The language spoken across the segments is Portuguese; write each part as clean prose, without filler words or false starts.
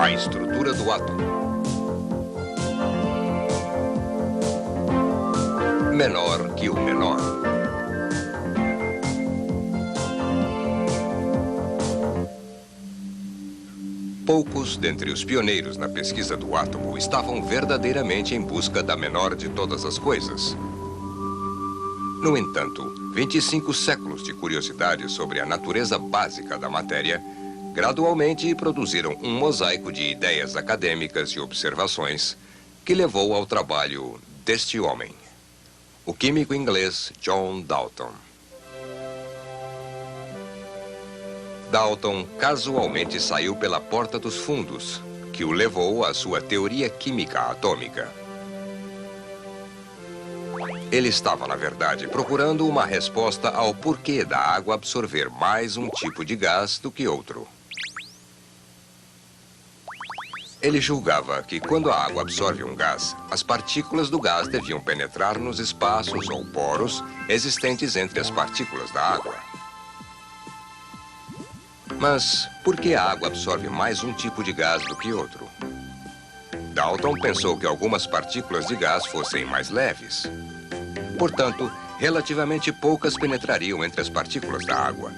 A estrutura do átomo. Menor que o menor. Poucos dentre os pioneiros na pesquisa do átomo estavam verdadeiramente em busca da menor de todas as coisas. No entanto, 25 séculos de curiosidade sobre a natureza básica da matéria gradualmente produziram um mosaico de ideias acadêmicas e observações que levou ao trabalho deste homem, o químico inglês John Dalton. Dalton casualmente saiu pela porta dos fundos, que o levou à sua teoria química atômica. Ele estava, na verdade, procurando uma resposta ao porquê da água absorver mais um tipo de gás do que outro. Ele julgava que quando a água absorve um gás, as partículas do gás deviam penetrar nos espaços ou poros existentes entre as partículas da água. Mas por que a água absorve mais um tipo de gás do que outro? Dalton pensou que algumas partículas de gás fossem mais leves. Portanto, relativamente poucas penetrariam entre as partículas da água.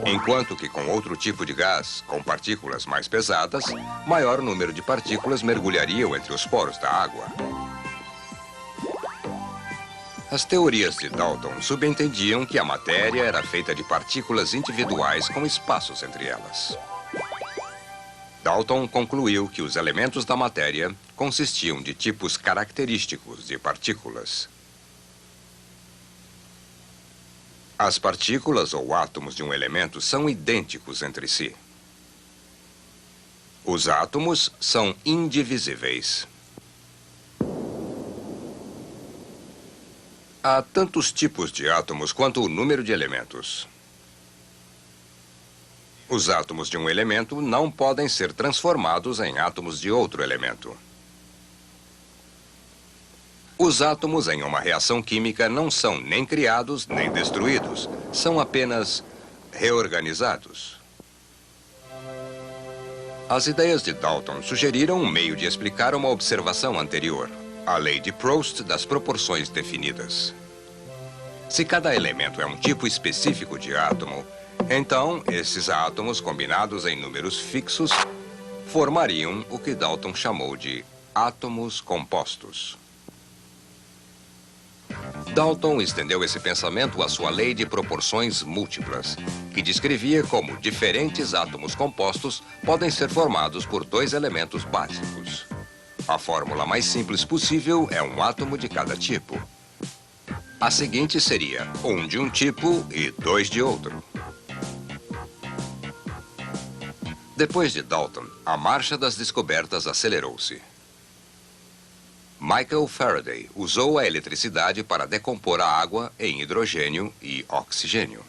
Enquanto que com outro tipo de gás, com partículas mais pesadas, maior número de partículas mergulhariam entre os poros da água. As teorias de Dalton subentendiam que a matéria era feita de partículas individuais com espaços entre elas. Dalton concluiu que os elementos da matéria consistiam de tipos característicos de partículas. As partículas ou átomos de um elemento são idênticos entre si. Os átomos são indivisíveis. Há tantos tipos de átomos quanto o número de elementos. Os átomos de um elemento não podem ser transformados em átomos de outro elemento. Os átomos em uma reação química não são nem criados nem destruídos, são apenas reorganizados. As ideias de Dalton sugeriram um meio de explicar uma observação anterior, a lei de Proust das proporções definidas. Se cada elemento é um tipo específico de átomo, então esses átomos combinados em números fixos formariam o que Dalton chamou de átomos compostos. Dalton estendeu esse pensamento à sua lei de proporções múltiplas, que descrevia como diferentes átomos compostos podem ser formados por dois elementos básicos. A fórmula mais simples possível é um átomo de cada tipo. A seguinte seria um de um tipo e dois de outro. Depois de Dalton, a marcha das descobertas acelerou-se. Michael Faraday usou a eletricidade para decompor a água em hidrogênio e oxigênio.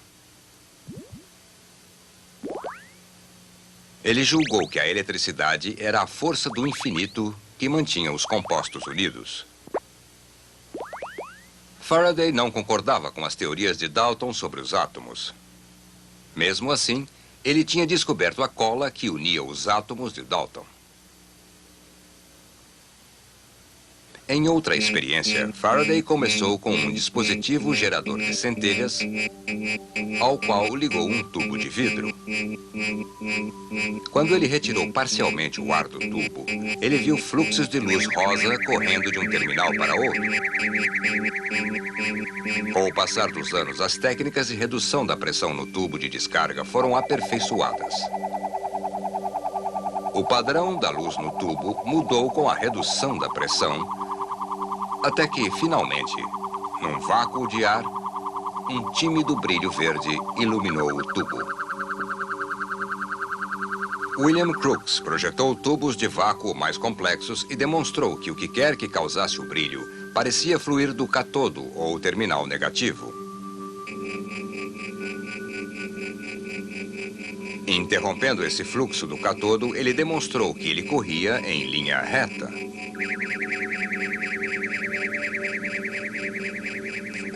Ele julgou que a eletricidade era a força do infinito que mantinha os compostos unidos. Faraday não concordava com as teorias de Dalton sobre os átomos. Mesmo assim, ele tinha descoberto a cola que unia os átomos de Dalton. Em outra experiência, Faraday começou com um dispositivo gerador de centelhas, ao qual ligou um tubo de vidro. Quando ele retirou parcialmente o ar do tubo, ele viu fluxos de luz rosa correndo de um terminal para outro. Com o passar dos anos, as técnicas de redução da pressão no tubo de descarga foram aperfeiçoadas. O padrão da luz no tubo mudou com a redução da pressão, até que, finalmente, num vácuo de ar, um tímido brilho verde iluminou o tubo. William Crookes projetou tubos de vácuo mais complexos e demonstrou que o que quer que causasse o brilho parecia fluir do cátodo ou terminal negativo. Interrompendo esse fluxo do cátodo, ele demonstrou que ele corria em linha reta.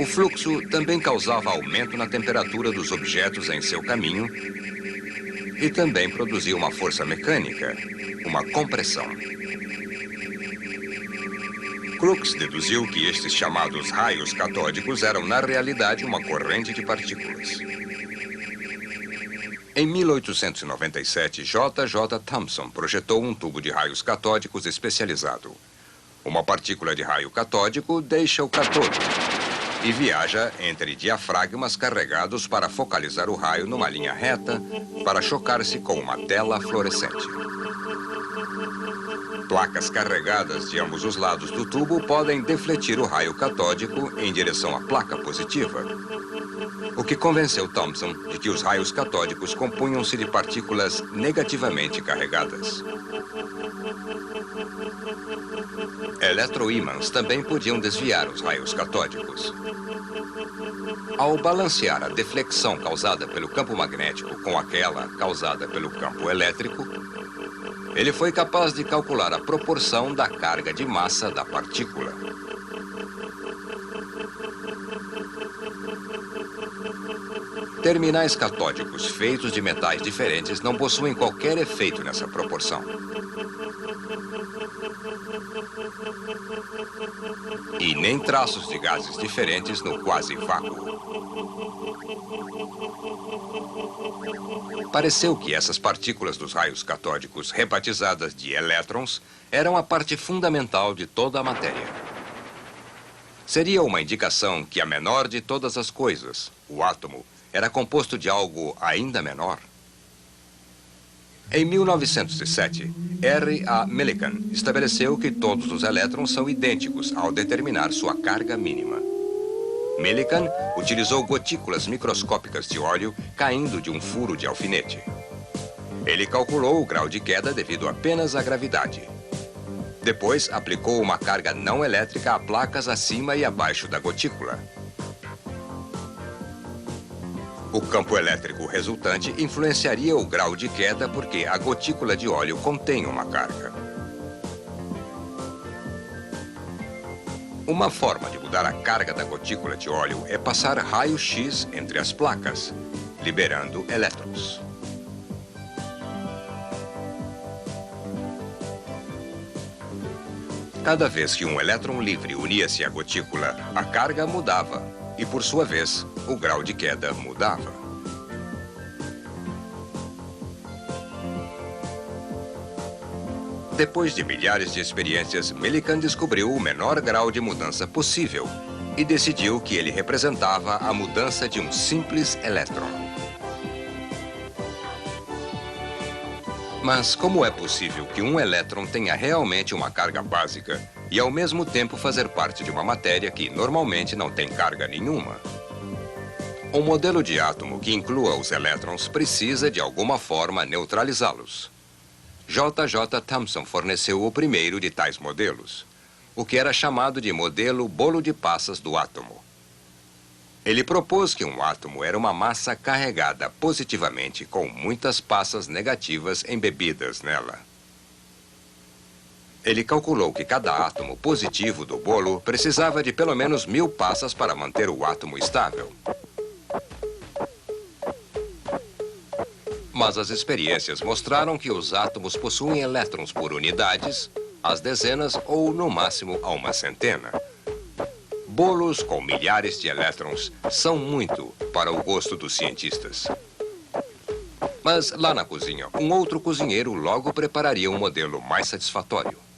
O fluxo também causava aumento na temperatura dos objetos em seu caminho e também produzia uma força mecânica, uma compressão. Crookes deduziu que estes chamados raios catódicos eram, na realidade, uma corrente de partículas. Em 1897, J.J. Thomson projetou um tubo de raios catódicos especializado. Uma partícula de raio catódico deixa o cátodo e viaja entre diafragmas carregados para focalizar o raio numa linha reta para chocar-se com uma tela fluorescente. Placas carregadas de ambos os lados do tubo podem defletir o raio catódico em direção à placa positiva, o que convenceu Thomson de que os raios catódicos compunham-se de partículas negativamente carregadas. Eletroímãs também podiam desviar os raios catódicos. Ao balancear a deflexão causada pelo campo magnético com aquela causada pelo campo elétrico, ele foi capaz de calcular a proporção da carga de massa da partícula. Terminais catódicos feitos de metais diferentes não possuem qualquer efeito nessa proporção. E nem traços de gases diferentes no quase-vácuo. Pareceu que essas partículas dos raios catódicos, rebatizadas de elétrons, eram a parte fundamental de toda a matéria. Seria uma indicação que a menor de todas as coisas, o átomo, era composto de algo ainda menor. Em 1907, R. A. Millikan estabeleceu que todos os elétrons são idênticos ao determinar sua carga mínima. Millikan utilizou gotículas microscópicas de óleo caindo de um furo de alfinete. Ele calculou o grau de queda devido apenas à gravidade. Depois, aplicou uma carga não elétrica a placas acima e abaixo da gotícula. O campo elétrico resultante influenciaria o grau de queda porque a gotícula de óleo contém uma carga. Uma forma de mudar a carga da gotícula de óleo é passar raio-x entre as placas, liberando elétrons. Cada vez que um elétron livre unia-se à gotícula, a carga mudava e, por sua vez, o grau de queda mudava. Depois de milhares de experiências, Millikan descobriu o menor grau de mudança possível e decidiu que ele representava a mudança de um simples elétron. Mas como é possível que um elétron tenha realmente uma carga básica e ao mesmo tempo fazer parte de uma matéria que normalmente não tem carga nenhuma? Um modelo de átomo que inclua os elétrons precisa de alguma forma neutralizá-los. J.J. Thomson forneceu o primeiro de tais modelos, o que era chamado de modelo bolo de passas do átomo. Ele propôs que um átomo era uma massa carregada positivamente com muitas passas negativas embebidas nela. Ele calculou que cada átomo positivo do bolo precisava de pelo menos 1000 passas para manter o átomo estável. Mas as experiências mostraram que os átomos possuem elétrons por unidades, às dezenas ou, no máximo, a uma centena. Bolos com milhares de elétrons são muito para o gosto dos cientistas. Mas lá na cozinha, um outro cozinheiro logo prepararia um modelo mais satisfatório.